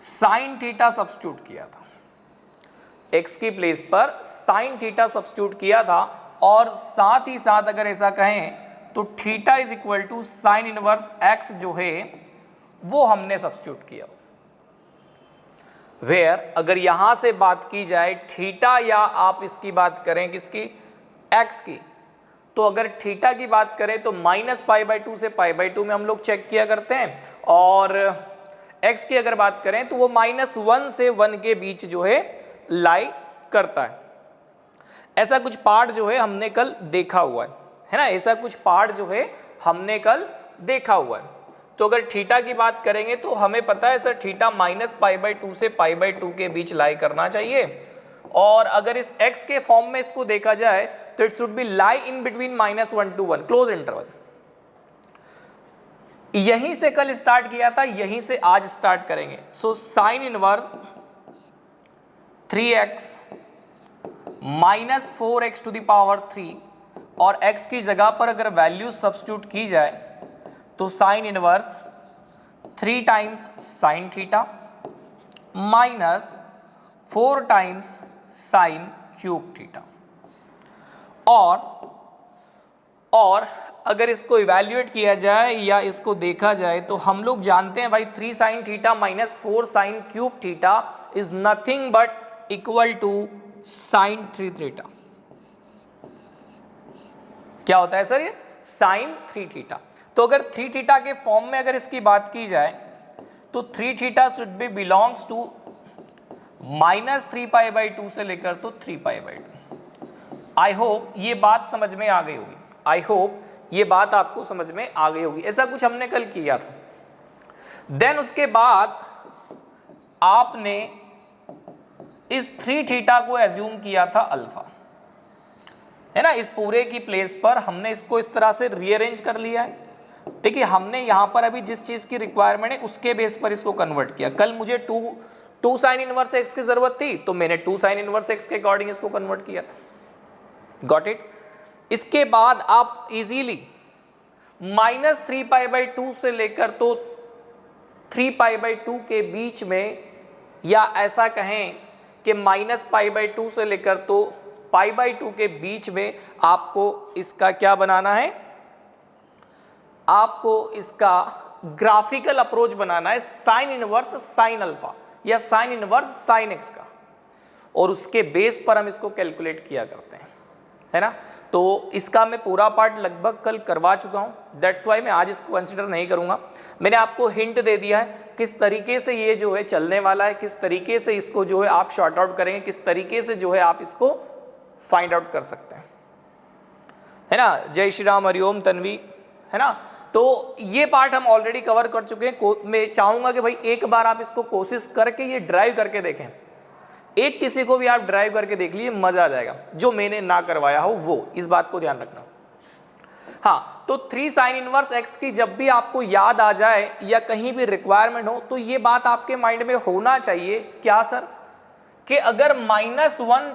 Sine theta substitute किया था, x की प्लेस पर साइन थीटा सब्स्टिट्यूट किया था, और साथ ही साथ अगर ऐसा कहें तो theta is equal to sine inverse x जो है वो हमने सब्स्टिट्यूट किया। वेयर अगर यहां से बात की जाए थीटा, या आप इसकी बात करें किसकी, x की, तो अगर थीटा की बात करें तो -π/2 से π/2 में हम लोग चेक किया करते हैं, और x की अगर बात करें तो वो -1 से 1 के बीच जो है लाई करता है। ऐसा कुछ पार्ट जो है हमने कल देखा हुआ है ना, ऐसा कुछ पार्ट जो है हमने कल देखा हुआ है। तो अगर थीटा की बात करेंगे तो हमें पता है सर थीटा -π/2 से π/2 के बीच लाई करना चाहिए, और अगर इस x के फॉर्म में इसको देखा जाए तो it should be lie in between -1 to 1 close interval. यहीं से कल स्टार्ट किया था, यहीं से आज स्टार्ट करेंगे। So sine inverse 3x -4x to the power 3, और x की जगह पर अगर वैल्यू सब्स्टिट्यूट की जाए तो sine inverse 3 times sign theta -4 times sign cube theta. और अगर इसको इवैल्यूएट किया जाए या इसको देखा जाए तो हम लोग जानते हैं भाई 3 sine theta -4 sine cube theta is nothing but equal to sine 3 theta. क्या होता है सर ये, साइन 3 थीटा। तो अगर 3 थीटा के फॉर्म में अगर इसकी बात की जाए तो 3 theta should be belongs to -3π/2 से लेकर तो 3π/2। आई होप ये बात समझ में आ गई होगी, आई होप ये बात आपको समझ में आ गई होगी। ऐसा कुछ हमने कल किया था। देन उसके बाद आपने इस 3 थीटा को एज्यूम किया था अल्फा, है ना, इस पूरे की प्लेस पर हमने इसको इस तरह से रीअरेंज कर लिया है। देखिए हमने यहां पर अभी जिस चीज की रिक्वायरमेंट है उसके बेस पर इसको कन्वर्ट किया। कल मुझे 2 साइन इनवर्स x की जरूरत थी तो मैंने 2 साइन इनवर्स x के अकॉर्डिंग इसको कन्वर्ट किया था। Got it. इसके बाद आप इजीली -3π/2 से लेकर तो 3π/2 के बीच में, या ऐसा कहें कि -π/2 से लेकर तो π/2 के बीच में आपको इसका क्या बनाना है, आपको इसका ग्राफिकल अप्रोच बनाना है साइन इनवर्स साइन अल्फा या साइन इनवर्स साइन एक्स का, और उसके बेस पर हम इसको कैलकुलेट किया करते हैं, है ना। तो इसका मैं पूरा पार्ट लगभग कल करवा चुका हूं, दैट्स वाई मैं आज इसको कंसीडर नहीं करूंगा। मैंने आपको हिंट दे दिया है किस तरीके से ये जो है चलने वाला है, किस तरीके से इसको जो है आप शॉर्ट आउट करेंगे, किस तरीके से जो है आप इसको फाइंड आउट कर सकते हैं, है ना। जय श्री राम, हरिओम तन्वी, है ना। तो ये पार्ट हम ऑलरेडी कवर कर चुके हैं। मैं चाहूंगा कि भाई एक बार आप इसको कोशिश करके ये ड्राइव करके देखें, एक किसी को भी आप ड्राइव करके देख लीजिए, मजा आ जाएगा। जो मैंने ना करवाया हो वो, इस बात को ध्यान रखना। हाँ, तो 3 साइन इनवर्स x की जब भी आपको याद आ जाए या कहीं भी रिक्वायरमेंट हो तो ये बात आपके माइंड में होना चाहिए, क्या सर, कि अगर -1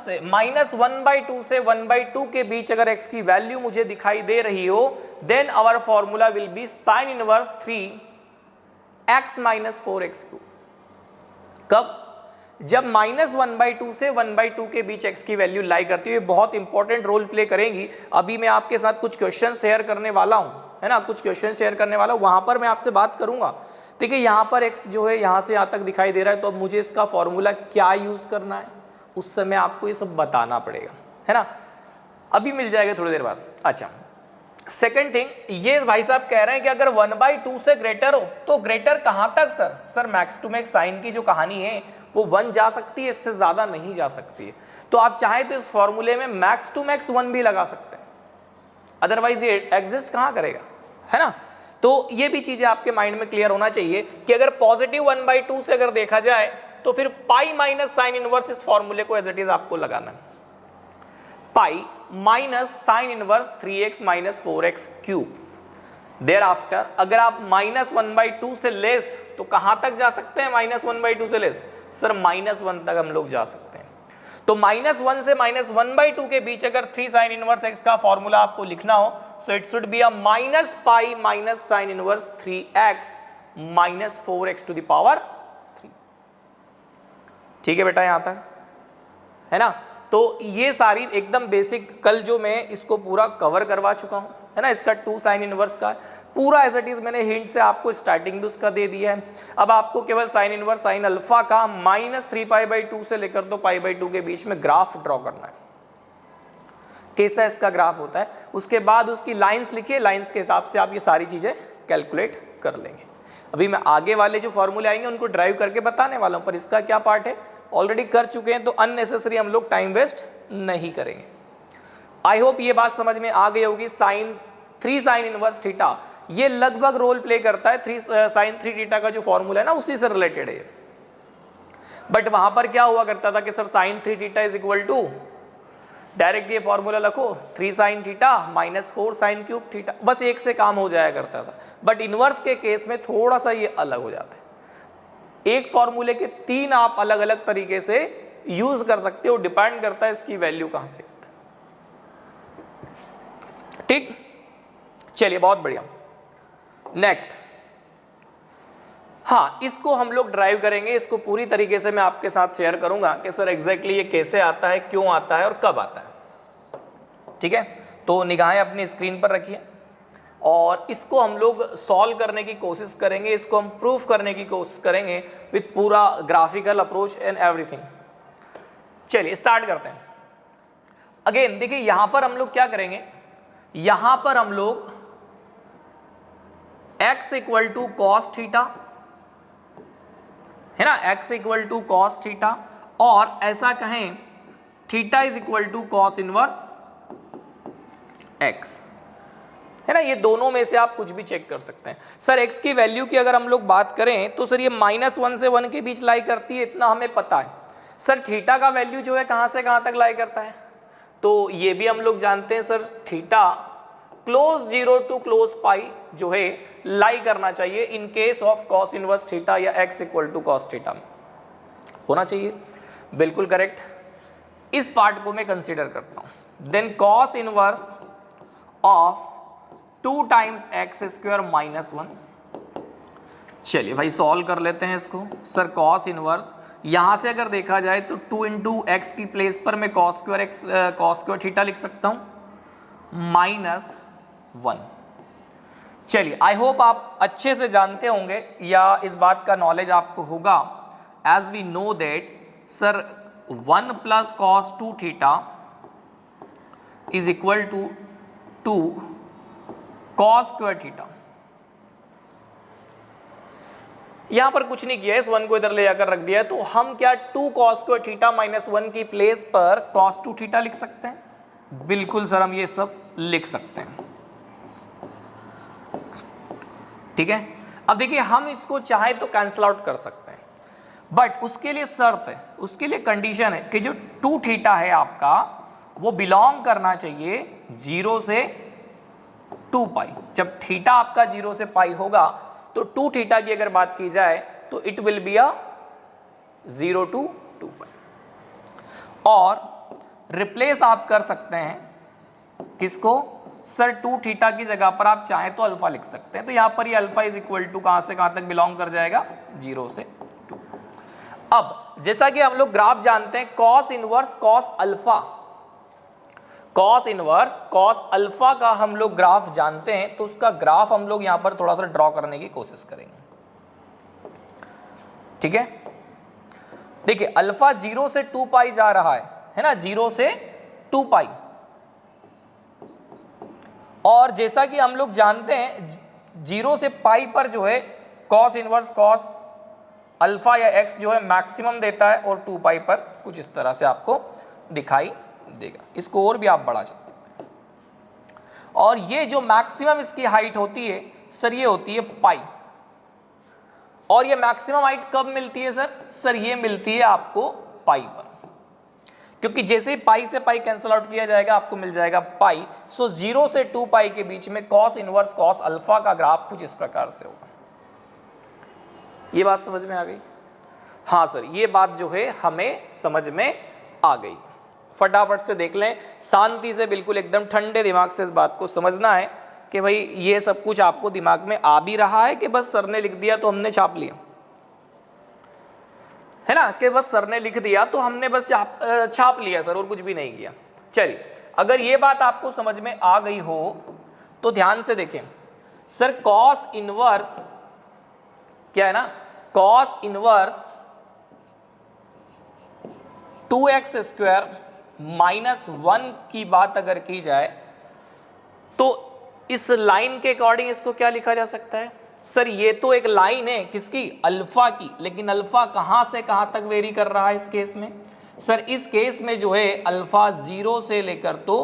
से -1/2 से 1/2 के बीच अगर x की वैल्यू मुझे दिखाई दे रही हो, then our formula will be sine inverse 3x - 4x²। कब, जब -1/2 से 1/2 के बीच x की वैल्यू लाई करती है। बहुत इंपॉर्टेंट रोल प्ले करेंगी। अभी मैं आपके साथ कुछ क्वेश्चन शेयर करने वाला हूं, है ना, कुछ क्वेश्चन शेयर करने वाला हूं, वहां पर मैं आपसे बात करूंगा। देखिए यहाँ पर x जो है यहाँ से यहाँ तक दिखाई दे रहा है, तो अब मुझे इसका फॉर्मूला क्या यूज करना है उस समय आपको ये सब बताना पड़ेगा, है ना। अभी मिल जाएगा थोड़ी देर बाद। अच्छा, सेकेंड थिंग, ये भाई साहब कह रहे हैं कि अगर 1/2 से ग्रेटर हो तो ग्रेटर कहां तक sir, sir max to max sine की जो कहानी है वो 1 जा सकती है, इससे ज्यादा नहीं जा सकती है। तो आप चाहे तो इस फॉर्मूले में मैक्स टू मैक्स 1 भी लगा सकते हैं, अदरवाइज ये एग्जिस्ट कहां करेगा, है ना। तो ये भी चीजें आपके माइंड में क्लियर होना चाहिए कि अगर पॉजिटिव 1/2 से अगर देखा जाए तो फिर पाई माइनस साइन इनवर्स इस फॉर्मूले को एज इट इज आपको लगाना है, pi minus sine inverse 3x - 4x³। Thereafter अगर आप -1/2 से लेस तो कहां तक जा सकते हैं, -1/2 से लेस, सर -1 तक हम लोग जा सकते हैं। तो -1 से -1/2 के बीच अगर 3 साइन इनवर्स x का फॉर्मूला आपको लिखना हो, so it should be a -pi minus sine inverse 3x - 4x⁴। ठीक है बेटा, यहाँ तक है ना। तो ये सारी एकदम बेसिक कल जो मैं इसको पूरा कवर करवा चुका हूँ, है ना। इसका 2 साइन इनवर्स का पूरा एज इट इज मैंने हिंट से आपको स्टार्टिंग भी उसका दे दिया है। अब आपको केवल साइन इनवर्स साइन अल्फा का -3π/2 से लेकर तो π/2 के बीच में ग्राफ ड्रॉ करना है, कैसा इसका ग्राफ होता है। उसके बाद उसकी लाइंस लिखिए, लाइंस के हिसाब से आप ये सारी चीजें कैलकुलेट कर लेंगे। अभी मैं आगे वाले जो फॉर्मूले आएंगे उनको ड्राइव करके बताने वाला हूं, पर इसका क्या पार्ट है ऑलरेडी कर चुके हैं, तो अननेसेसरी हम लोग टाइम वेस्ट नहीं करेंगे। आई होप ये बात समझ में आ गई होगी। 3 साइन इनवर्स थीटा ये लगभग रोल प्ले करता है 3 साइन 3 थीटा का जो फॉर्मूला है ना, उसी से रिलेटेड है। बट वहां पर क्या हुआ करता था कि sir sine 3 theta is equal to, direct ये फॉर्मूला रखो 3 sine theta -4 sine cube theta, बस एक से काम हो जाया करता था। बट इनवर्स के केस में थोड़ा सा ये अलग हो जाता है, एक फॉर्मूले के 3 आप अलग अलग तरीके से यूज कर सकते हो, डिपेंड करता है इसकी वैल्यू कहां से। ठीक, चलिए बहुत बढ़िया। नेक्स्ट, हाँ इसको हम लोग ड्राइव करेंगे, इसको पूरी तरीके से मैं आपके साथ शेयर करूंगा कि सर एग्जैक्टली ये कैसे आता है, क्यों आता है और कब आता है। ठीक है, तो निगाहें अपनी स्क्रीन पर रखिए और इसको हम लोग सॉल्व करने की कोशिश करेंगे, इसको हम प्रूफ करने की कोशिश करेंगे विथ पूरा ग्राफिकल अप्रोच एंड एवरीथिंग। चलिए स्टार्ट करते हैं। अगेन देखिए यहां पर हम लोग क्या करेंगे, यहां पर हम लोग x equal to cos theta, है ना, x equal to cos theta, और ऐसा कहें theta is equal to cos inverse x, है ना। ये दोनों में से आप कुछ भी चेक कर सकते हैं। सर x की वैल्यू की अगर हम लोग बात करें तो सर ये -1 से 1 के बीच लाई करती है, इतना हमें पता है। सर थीटा का वैल्यू जो है कहां से कहां तक लाई करता है, तो ये भी हम लोग जानते हैं sir, theta close 0 to close pi जो है लाई करना चाहिए in case of cos inverse theta या x equal to cos theta में होना चाहिए। बिल्कुल करेक्ट, इस पार्ट को मैं कंसीडर करता हूं। Then cos inverse of 2 times x² -1। चलिए भाई सॉल्व कर लेते हैं इसको। सर कॉस इनवर्स यहां से अगर देखा जाए तो 2 इंटू एक्स की प्लेस पर मैं cos² थीटा लिख सकता हूं -1। चलिए आई होप आप अच्छे से जानते होंगे या इस बात का नॉलेज आपको होगा, as we know that sir 1 + cos2 theta is equal to 2 cos² theta. यहां पर कुछ नहीं किया है, इस 1 को इधर ले जाकर रख दिया है, तो हम क्या 2 cos² थीटा -1 की प्लेस पर cos2 थीटा लिख सकते हैं। बिल्कुल सर हम ये सब लिख सकते हैं। ठीक है, अब देखिए हम इसको चाहे तो कैंसिल आउट कर सकते हैं, बट उसके लिए शर्त है, उसके लिए कंडीशन है कि जो 2 थीटा है आपका वो बिलोंग करना चाहिए 0 से 2 पाई। जब थीटा आपका 0 से पाई होगा तो 2 थीटा की अगर बात की जाए तो it will be a 0 to 2 पाई। और रिप्लेस आप कर सकते हैं किसको, सर 2 थीटा की जगह पर आप चाहें तो अल्फा लिख सकते हैं, तो यहां पर ये अल्फा इज इक्वल टू कहां से कहां तक बिलोंग कर जाएगा 0 से 2। अब जैसा कि हम लोग ग्राफ जानते हैं cos inverse cos alpha, cos inverse cos alpha का हम लोग ग्राफ जानते हैं, तो उसका ग्राफ हम लोग यहां पर थोड़ा सा ड्रॉ करने की कोशिश करेंगे। ठीक है, देखिए अल्फा 0 से 2 पाई जा रहा है ना, 0 से 2 पाई, और जैसा कि हम लोग जानते हैं 0 से पाई पर जो है कॉस इनवर्स कॉस अल्फा या x जो है मैक्सिमम देता है, और 2 पाई पर कुछ इस तरह से आपको दिखाई देगा। इसको और भी आप बढ़ा सकते हैं, और ये जो मैक्सिमम इसकी हाइट होती है सर ये होती है पाई, और ये मैक्सिमम हाइट कब मिलती है सर ये मिलती है आपको पाई पर, क्योंकि जैसे ही पाई से पाई कैंसिल आउट किया जाएगा आपको मिल जाएगा पाई। सो 0 से 2 पाई के बीच में कॉस इनवर्स कॉस अल्फा का ग्राफ कुछ इस प्रकार से होगा। ये बात समझ में आ गई? हाँ सर ये बात जो है हमें समझ में आ गई। फटाफट से देख लें, शांति से बिल्कुल एकदम ठंडे दिमाग से इस बात को समझना है कि भाई ये सब कुछ आपको दिमाग में आ भी रहा है कि बस सर ने लिख दिया तो हमने छाप लिया। है ना, कि बस सर ने लिख दिया तो हमने बस छाप लिया सर और कुछ भी नहीं किया। चलिए, अगर ये बात आपको समझ में आ गई हो तो ध्यान से देखें सर, कॉस इनवर्स क्या है ना, cos inverse 2x square minus 1 की बात अगर की जाए तो इस लाइन के अकॉर्डिंग इसको क्या लिखा जा सकता है सर? ये तो एक लाइन है किसकी, अल्फा की, लेकिन अल्फा कहां से कहां तक वेरी कर रहा है इस केस में सर? इस केस में जो है अल्फा 0 से लेकर तो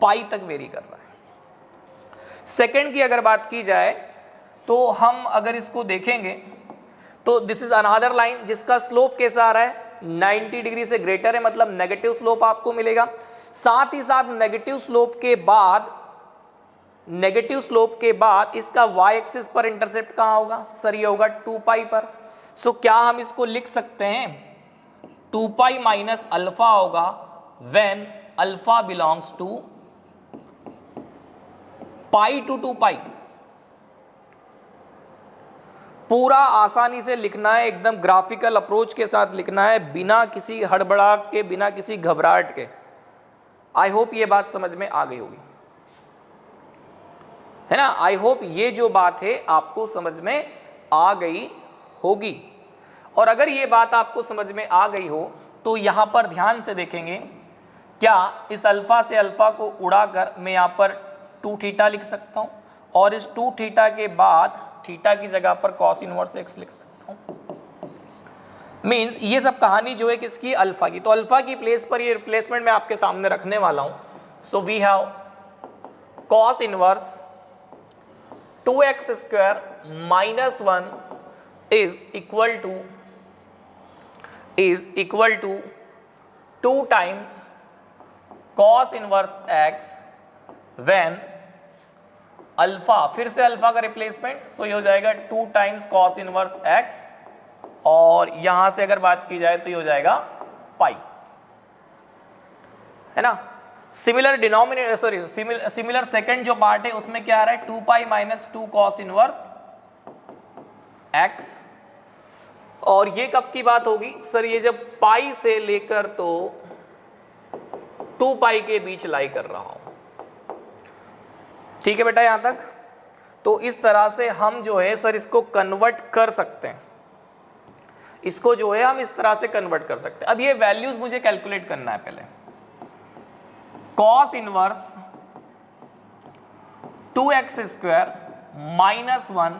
पाई तक वेरी कर रहा है। सेकंड की अगर बात की जाए तो हम अगर इसको देखेंगे तो दिस इज अनदर लाइन जिसका स्लोप कैसा आ रहा है, 90 डिग्री से ग्रेटर है, मतलब नेगेटिव स्लोप आपको मिलेगा। साथ ही साथ नेगेटिव स्लोप के बाद इसका y एक्सिस पर इंटरसेप्ट कहां होगा सर? ये होगा 2 पाई पर। सो क्या हम इसको लिख सकते हैं 2 पाई माइनस अल्फा होगा when alpha belongs to pi to 2 pi. पूरा आसानी से लिखना है, एकदम ग्राफिकल अप्रोच के साथ लिखना है, बिना किसी हड़बड़ाहट के, बिना किसी घबराहट के। आई होप ये बात समझ में आ गई होगी, है ना? आई होप ये जो बात है आपको समझ में आ गई होगी। और अगर ये बात आपको समझ में आ गई हो तो यहां पर ध्यान से देखेंगे, क्या इस अल्फा से अल्फा को उड़ाकर मैं यहां पर 2 थीटा लिख सकता हूं और इस 2 थीटा के बाद थीटा की जगह पर कॉस इनवर्स एक्स लिख सकता हूं। मींस ये सब कहानी जो है किसकी, अल्फा की। तो अल्फा की प्लेस पर ये रिप्लेसमेंट मैं आपके सामने रखने वाला हूं। So we have cos inverse 2x square minus 1 is equal to 2 times cos inverse x when alpha, फिर से अल्फा का रिप्लेसमेंट, सो ये हो जाएगा 2 टाइम्स कॉस इनवर्स x, और यहां से अगर बात की जाए तो ये हो जाएगा पाई, है ना? Similar denominator, sorry similar second जो पार्ट है उसमें क्या आ रहा है 2 pi minus 2 cos inverse x, और ये कब की बात होगी सर? ये जब पाई से लेकर तो 2 पाई के बीच लाई कर रहा हूं। ठीक है बेटा यहां तक? तो इस तरह से हम जो है सर इसको कन्वर्ट कर सकते हैं, इसको जो है हम इस तरह से कन्वर्ट कर सकते हैं। अब ये वैल्यूज मुझे कैलकुलेट करना है पहले। Cos inverse 2x square minus 1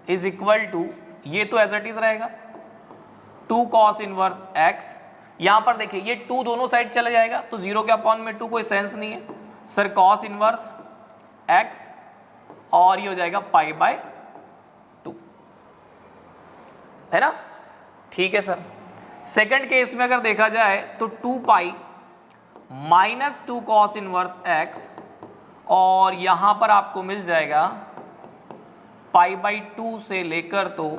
is equal to, ये तो एज इट इज रहेगा 2 कॉस इनवर्स x। यहां पर देखिए ये 2 दोनों साइड चला जाएगा तो 0 के अपॉन में 2 कोई सेंस नहीं है सर। कॉस इनवर्स x और ये हो जाएगा पाई बाय 2, है ना? ठीक है सर। सेकंड केस में अगर देखा जाए तो 2 pi minus 2 cos inverse x, और यहां पर आपको मिल जाएगा पाई बाई 2 से लेकर तो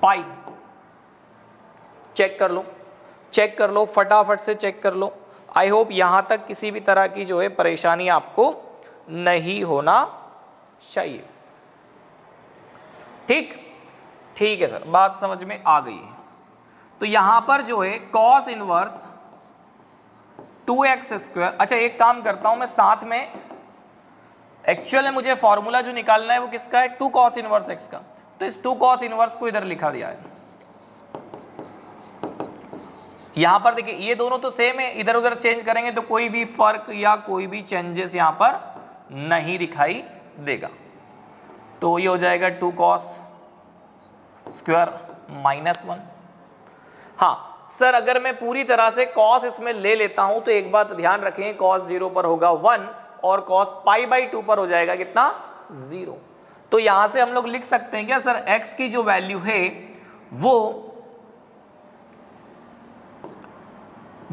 पाई। चेक कर लो फटाफट से चेक कर लो। आई होप यहां तक किसी भी तरह की जो है परेशानी आपको नहीं होना चाहिए। ठीक है सर, बात समझ में आ गई है। तो यहां पर जो है कॉस इनवर्स 2x स्क्वायर, अच्छा एक काम करता हूं मैं साथ में, एक्चुअल में मुझे फॉर्मूला जो निकालना है वो किसका है 2 कॉस इनवर्स x का, तो इस 2 कॉस इनवर्स को इधर लिखा दिया है। यहां पर देखिए ये दोनों तो सेम है, इधर उधर चेंज करेंगे तो कोई भी फर्क या कोई भी चेंजेस यहां पर नहीं दिखाई देगा। तो ये हो जाएगा 2 कॉस स्क्वायर माइनस 1। हाँ सर, अगर मैं पूरी तरह से कॉस इसमें ले लेता हूं तो एक बात ध्यान रखें, कॉस 0 पर होगा 1 और कॉस पाई बाई 2 पर हो जाएगा कितना 0। तो यहां से हम लोग लिख सकते हैं क्या सर, x की जो वैल्यू है वो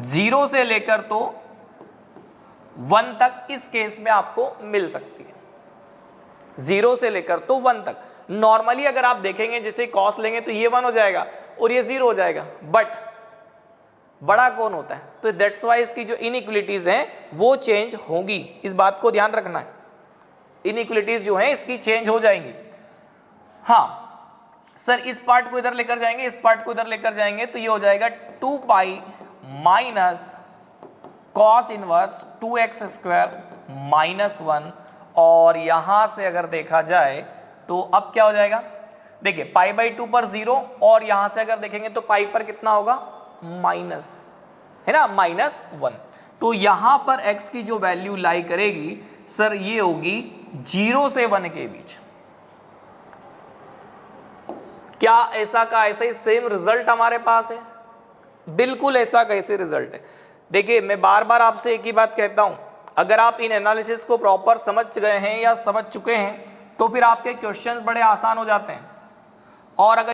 0 से लेकर तो 1 तक इस केस में आपको मिल सकती है, 0 से लेकर तो 1 तक। नॉर्मली अगर आप देखेंगे जैसे कॉस लेंगे तो ये 1 हो जाएगा और ये 0 हो जाएगा, बट बड़ा कौन होता है, तो दैट्स वाई इसकी जो इनइक्वलिटीज हैं वो चेंज होंगी, इस बात को ध्यान रखना है। इनइक्वलिटीज जो हैं इसकी चेंज हो जाएंगी। हाँ सर इस पार्ट को इधर लेकर जाएंगे, इस पार्ट को इधर लेकर जाएंगे, तो ये हो जाएगा 2 pi minus cos inverse 2x square minus 1, और यहां से अगर देखा जाए तो अब क्या हो जाएगा, देखिए पाई बाई 2 पर 0, और यहां से अगर देखेंगे तो पाई पर कितना होगा, माइनस, है ना, माइनस 1। तो यहां पर x की जो वैल्यू लाई करेगी सर ये होगी 0 से 1 के बीच। क्या ऐसा का ऐसा ही सेम रिजल्ट हमारे पास है? बिल्कुल ऐसा कैसे रिजल्ट है। देखिए मैं बार बार आपसे एक ही बात कहता हूं, अगर आप इन एनालिसिस को प्रॉपर समझ गए हैं या समझ चुके हैं तो फिर आपके क्वेश्चंस बड़े आसान हो जाते हैं। और अगर